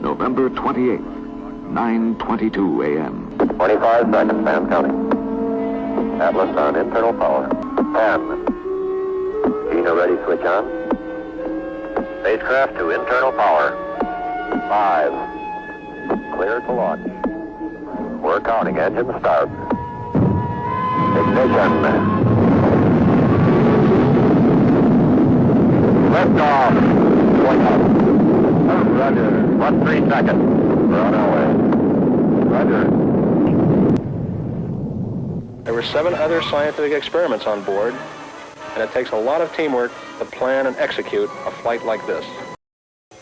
November 28th, 9:22 a.m. 25 seconds, and counting. Atlas on internal power. 10. Gina ready, switch on. Spacecraft to internal power. 5. Clear to launch. We're counting. Engine start. Ignition. Liftoff. Going up. Roger. 1-3 seconds. We're on our way. Roger. There were 7 other scientific experiments on board, and it takes a lot of teamwork to plan and execute a flight like this.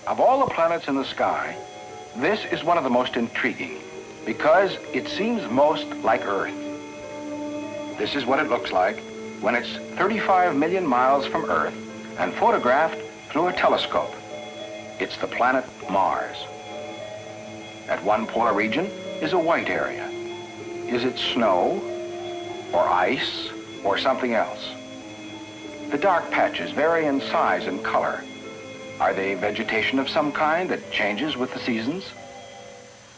Of all the planets in the sky, this is one of the most intriguing because it seems most like Earth. This is what it looks like when it's 35 million miles from Earth and photographed through a telescope. It's the planet Mars. At one polar region is a white area. Is it snow, or ice, or something else? The dark patches vary in size and color. Are they vegetation of some kind that changes with the seasons?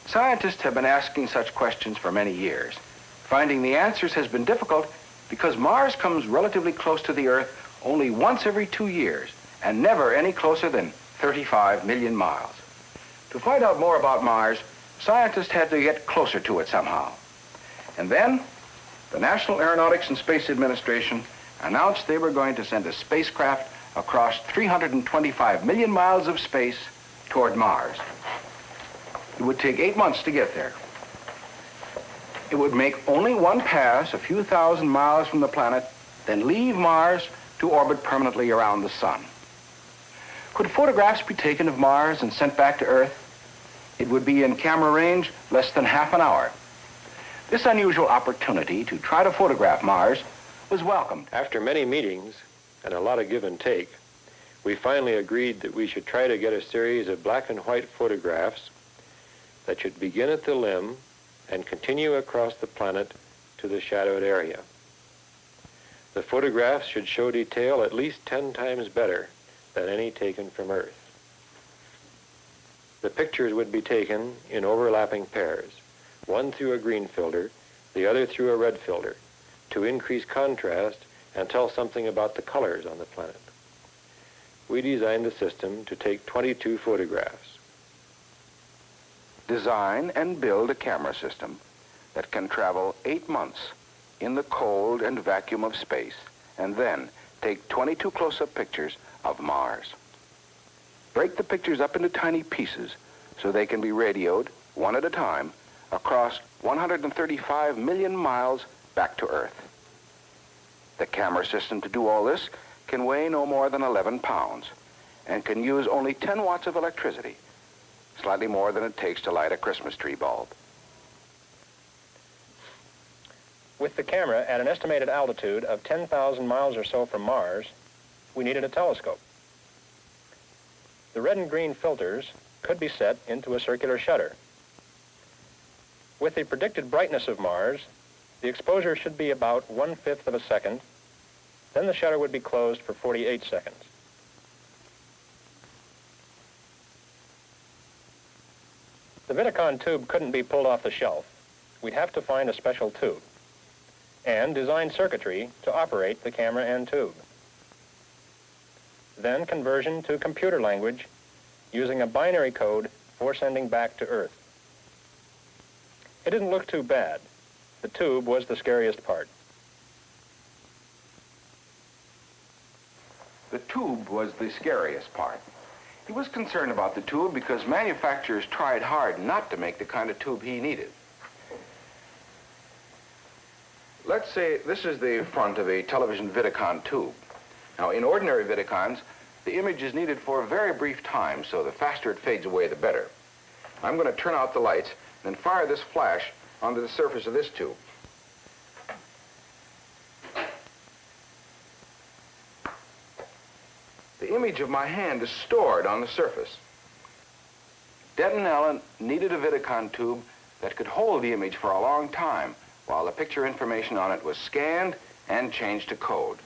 Scientists have been asking such questions for many years. Finding the answers has been difficult because Mars comes relatively close to the Earth only once every 2 years, and never any closer than 35 million miles. To find out more about Mars, scientists had to get closer to it somehow. And then, the National Aeronautics and Space Administration announced they were going to send a spacecraft across 325 million miles of space toward Mars. It would take 8 months to get there. It would make only one pass a few thousand miles from the planet, then leave Mars to orbit permanently around the sun. Could photographs be taken of Mars and sent back to Earth? It would be in camera range less than half an hour. This unusual opportunity to try to photograph Mars was welcomed. After many meetings and a lot of give and take, we finally agreed that we should try to get a series of black and white photographs that should begin at the limb and continue across the planet to the shadowed area. The photographs should show detail at least 10 times better than any taken from Earth. The pictures would be taken in overlapping pairs, one through a green filter, the other through a red filter, to increase contrast and tell something about the colors on the planet. We designed the system to take 22 photographs. Design and build a camera system that can travel 8 months in the cold and vacuum of space, and then take 22 close-up pictures of Mars. Break the pictures up into tiny pieces so they can be radioed, one at a time, across 135 million miles back to Earth. The camera system to do all this can weigh no more than 11 pounds and can use only 10 watts of electricity, slightly more than it takes to light a Christmas tree bulb. With the camera at an estimated altitude of 10,000 miles or so from Mars, we needed a telescope. The red and green filters could be set into a circular shutter. With the predicted brightness of Mars, the exposure should be about 1/5 of a second, then the shutter would be closed for 48 seconds. The Vidicon tube couldn't be pulled off the shelf. We'd have to find a special tube and design circuitry to operate the camera and tube. Then conversion to computer language using a binary code for sending back to Earth. It didn't look too bad. The tube was the scariest part. The tube was the scariest part. He was concerned about the tube because manufacturers tried hard not to make the kind of tube he needed. Let's say this is the front of a television Vidicon tube. Now, in ordinary Vidicons, The image is needed for a very brief time, so the faster it fades away, the better. I'm going to turn out the lights, then fire this flash onto the surface of this tube. The image of my hand is stored on the surface. Denton Allen needed a Vidicon tube that could hold the image for a long time while the picture information on it was scanned and changed to code.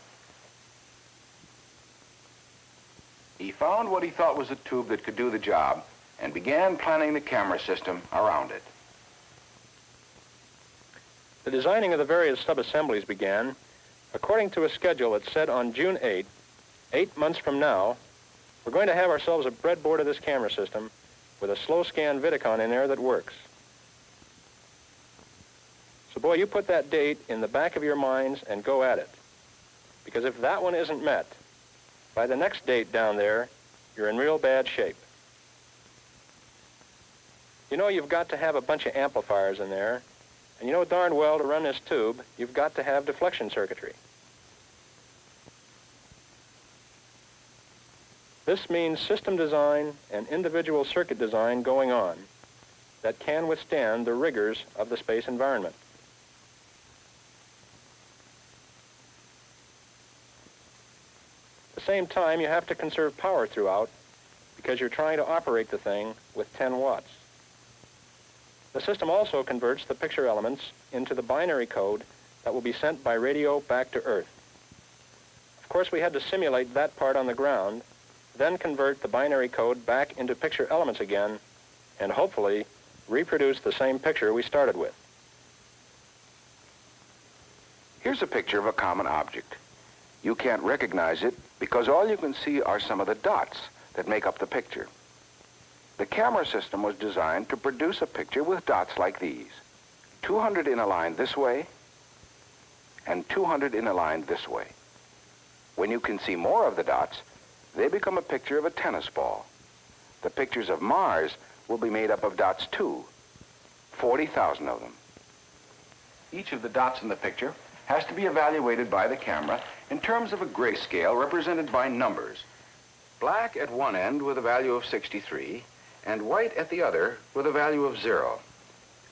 He found what he thought was a tube that could do the job and began planning the camera system around it. The designing of the various subassemblies began according to a schedule that said on June 8, 8 months from now, we're going to have ourselves a breadboard of this camera system with a slow scan Vidicon in there that works. So boy, you put that date in the back of your minds and go at it. Because if that one isn't met, by the next date down there, you're in real bad shape. You know you've got to have a bunch of amplifiers in there, and you know darn well to run this tube, you've got to have deflection circuitry. This means system design and individual circuit design going on that can withstand the rigors of the space environment. At the same time, you have to conserve power throughout because you're trying to operate the thing with 10 watts. The system also converts the picture elements into the binary code that will be sent by radio back to Earth. Of course, we had to simulate that part on the ground, then convert the binary code back into picture elements again, and hopefully reproduce the same picture we started with. Here's a picture of a common object. You can't recognize it because all you can see are some of the dots that make up the picture. The camera system was designed to produce a picture with dots like these, 200 in a line this way and 200 in a line this way. When you can see more of the dots, they become a picture of a tennis ball. The pictures of Mars will be made up of dots too, 40,000 of them. Each of the dots in the picture has to be evaluated by the camera in terms of a grayscale represented by numbers. Black at one end with a value of 63, and white at the other with a value of 0.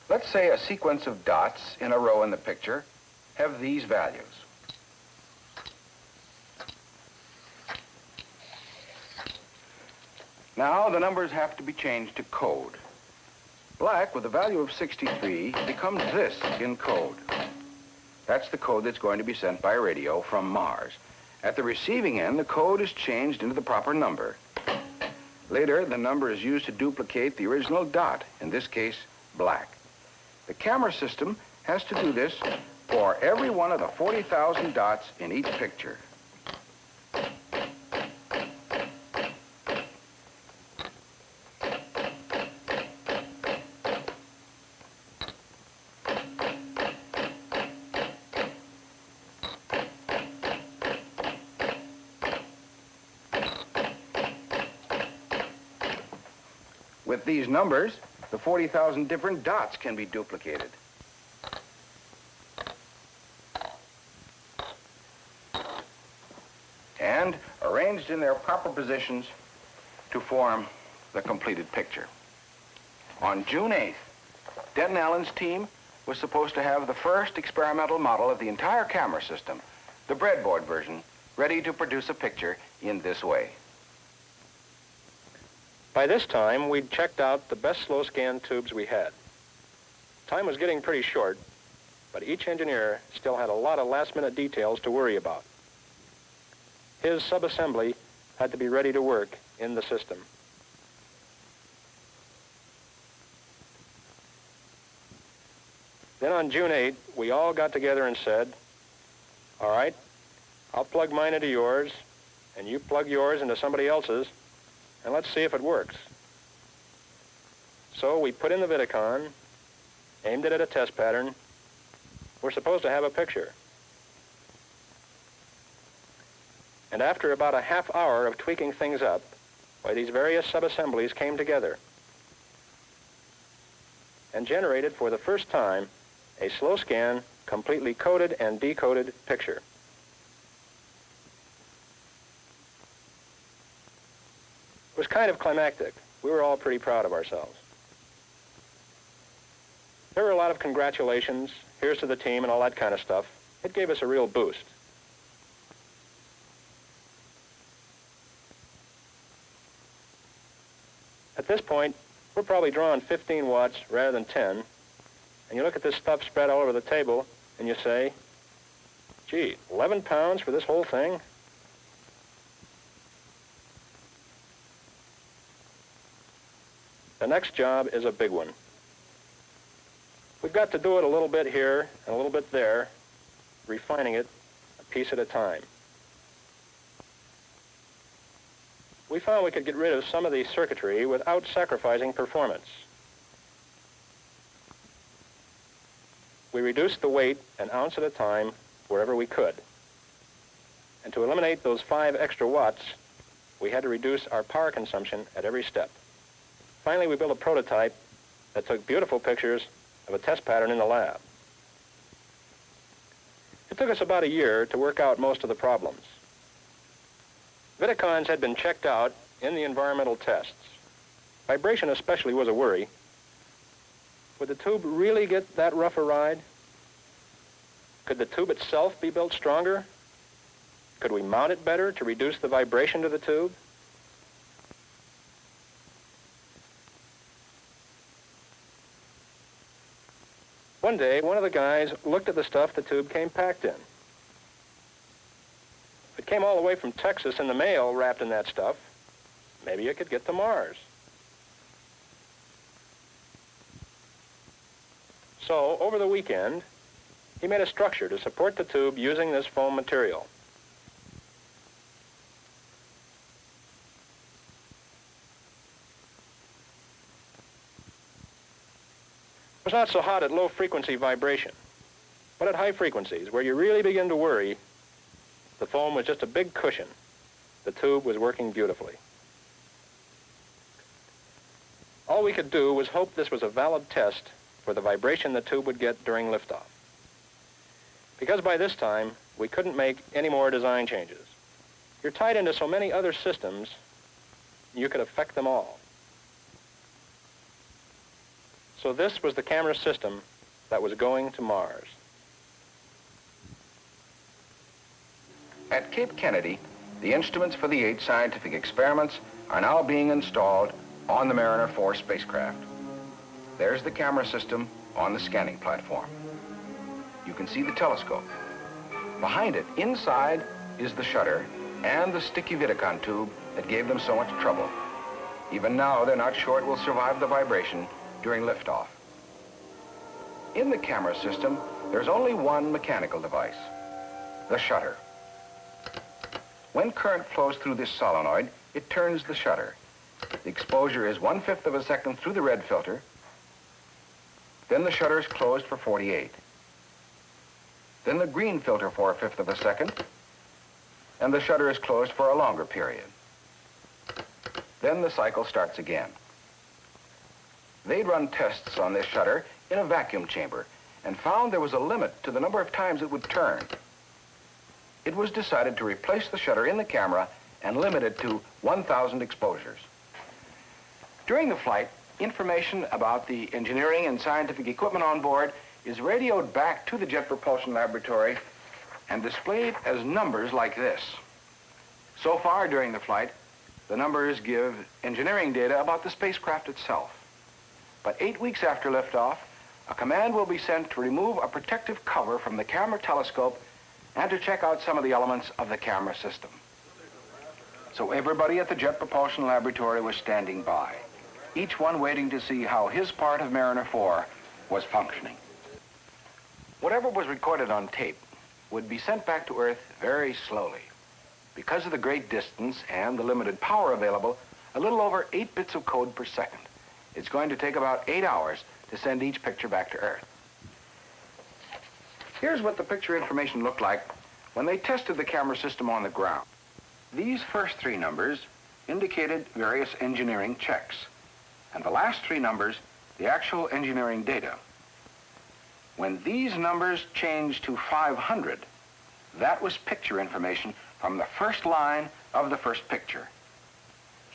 Let's say a sequence of dots in a row in the picture have these values. Now the numbers have to be changed to code. Black with a value of 63 becomes this in code. That's the code that's going to be sent by radio from Mars. At the receiving end, the code is changed into the proper number. Later, the number is used to duplicate the original dot, in this case, black. The camera system has to do this for every one of the 40,000 dots in each picture. With these numbers, the 40,000 different dots can be duplicated. And arranged in their proper positions to form the completed picture. On June 8th, Denton Allen's team was supposed to have the first experimental model of the entire camera system, the breadboard version, ready to produce a picture in this way. By this time, we'd checked out the best slow scan tubes we had. Time was getting pretty short, but each engineer still had a lot of last-minute details to worry about. His subassembly had to be ready to work in the system. Then on June 8, we all got together and said, all right, I'll plug mine into yours, and you plug yours into somebody else's, and let's see if it works. So we put in the Vidicon, aimed it at a test pattern. We're supposed to have a picture. And after about a half hour of tweaking things up, why, these various subassemblies came together and generated for the first time a slow scan, completely coded and decoded picture. was kind of climactic. We were all pretty proud of ourselves. There were a lot of congratulations, here's to the team, and all that kind of stuff. It gave us a real boost. At this point, we're probably drawing 15 watts rather than 10, and you look at this stuff spread all over the table, and you say, gee, 11 pounds for this whole thing? The next job is a big one. We've got to do it a little bit here and a little bit there, refining it a piece at a time. We found we could get rid of some of the circuitry without sacrificing performance. We reduced the weight an ounce at a time wherever we could. And to eliminate those 5 extra watts, we had to reduce our power consumption at every step. Finally, we built a prototype that took beautiful pictures of a test pattern in the lab. It took us about a year to work out most of the problems. Vidicons had been checked out in the environmental tests. Vibration especially was a worry. Would the tube really get that rough a ride? Could the tube itself be built stronger? Could we mount it better to reduce the vibration to the tube? One day, one of the guys looked at the stuff the tube came packed in. If it came all the way from Texas in the mail wrapped in that stuff, maybe it could get to Mars. So, over the weekend, he made a structure to support the tube using this foam material. It was not so hot at low-frequency vibration, but at high frequencies, where you really begin to worry, the foam was just a big cushion. The tube was working beautifully. All we could do was hope this was a valid test for the vibration the tube would get during liftoff. Because by this time, we couldn't make any more design changes. You're tied into so many other systems, you could affect them all. So this was the camera system that was going to Mars. At Cape Kennedy, the instruments for the 8 scientific experiments are now being installed on the Mariner 4 spacecraft. There's the camera system on the scanning platform. You can see the telescope. Behind it, inside, is the shutter and the sticky Vidicon tube that gave them so much trouble. Even now, they're not sure it will survive the vibration during liftoff. In the camera system, there's only one mechanical device, the shutter. When current flows through this solenoid, it turns the shutter. The exposure is 1/5 of a second through the red filter. Then the shutter is closed for 48. Then the green filter for 1/5 of a second, and the shutter is closed for a longer period. Then the cycle starts again. They'd run tests on this shutter in a vacuum chamber and found there was a limit to the number of times it would turn. It was decided to replace the shutter in the camera and limit it to 1,000 exposures. During the flight, information about the engineering and scientific equipment on board is radioed back to the Jet Propulsion Laboratory and displayed as numbers like this. So far during the flight, the numbers give engineering data about the spacecraft itself. But 8 weeks after liftoff, a command will be sent to remove a protective cover from the camera telescope and to check out some of the elements of the camera system. So everybody at the Jet Propulsion Laboratory was standing by, each one waiting to see how his part of Mariner 4 was functioning. Whatever was recorded on tape would be sent back to Earth very slowly. Because of the great distance and the limited power available, a little over 8 bits of code per second. It's going to take about 8 hours to send each picture back to Earth. Here's what the picture information looked like when they tested the camera system on the ground. These first 3 numbers indicated various engineering checks, and the last 3 numbers, the actual engineering data. When these numbers changed to 500, that was picture information from the first line of the first picture.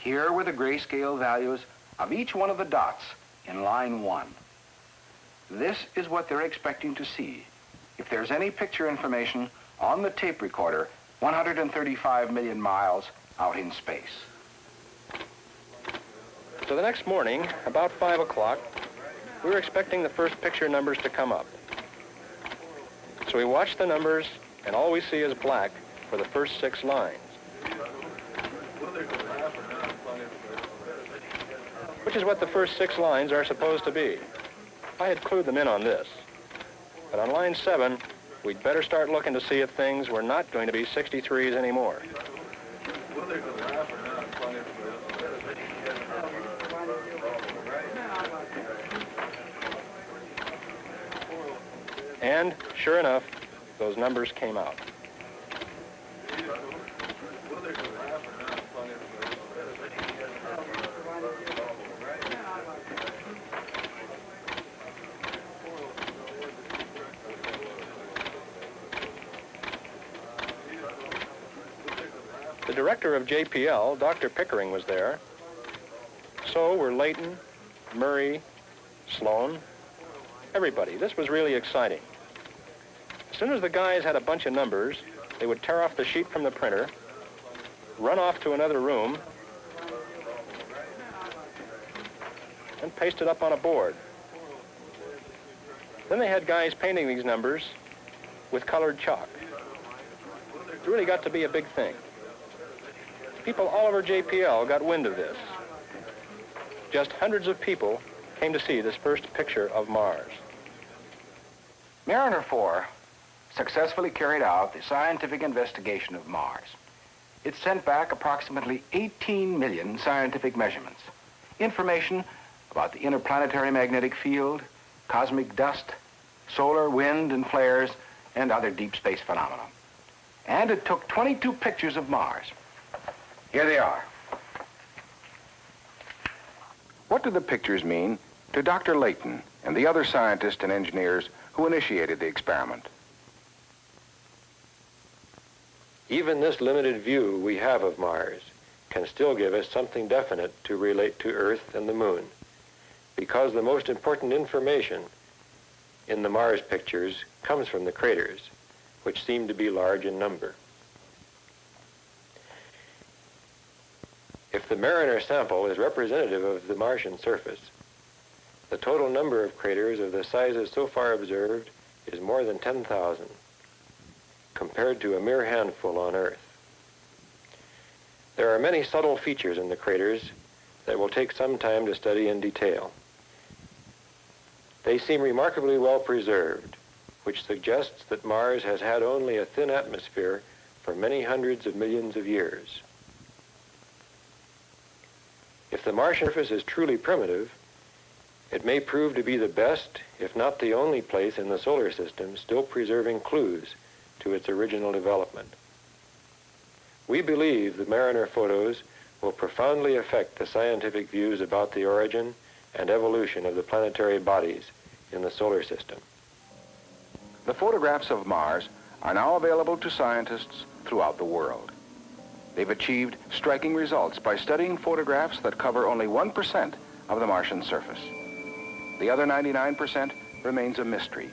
Here were the grayscale values of each one of the dots in line 1. This is what they're expecting to see if there's any picture information on the tape recorder 135 million miles out in space. So the next morning, about 5 o'clock, we were expecting the first picture numbers to come up. So we watch the numbers, and all we see is black for the first 6 lines, which is what the first 6 lines are supposed to be. I had clued them in on this. But on line 7, we'd better start looking to see if things were not going to be 63s anymore. And sure enough, those numbers came out. The director of JPL, Dr. Pickering, was there. So were Layton, Murray, Sloan, everybody. This was really exciting. As soon as the guys had a bunch of numbers, they would tear off the sheet from the printer, run off to another room, and paste it up on a board. Then they had guys painting these numbers with colored chalk. It really got to be a big thing. People all over JPL got wind of this. Just hundreds of people came to see this first picture of Mars. Mariner 4 successfully carried out the scientific investigation of Mars. It sent back approximately 18 million scientific measurements, information about the interplanetary magnetic field, cosmic dust, solar wind and flares, and other deep space phenomena. And it took 22 pictures of Mars. Here they are. What do the pictures mean to Dr. Layton and the other scientists and engineers who initiated the experiment? Even this limited view we have of Mars can still give us something definite to relate to Earth and the Moon, because the most important information in the Mars pictures comes from the craters, which seem to be large in number. If the Mariner sample is representative of the Martian surface, the total number of craters of the sizes so far observed is more than 10,000, compared to a mere handful on Earth. There are many subtle features in the craters that will take some time to study in detail. They seem remarkably well preserved, which suggests that Mars has had only a thin atmosphere for many hundreds of millions of years. If the Martian surface is truly primitive, it may prove to be the best, if not the only place in the solar system still preserving clues to its original development. We believe the Mariner photos will profoundly affect the scientific views about the origin and evolution of the planetary bodies in the solar system. The photographs of Mars are now available to scientists throughout the world. They've achieved striking results by studying photographs that cover only 1% of the Martian surface. The other 99% remains a mystery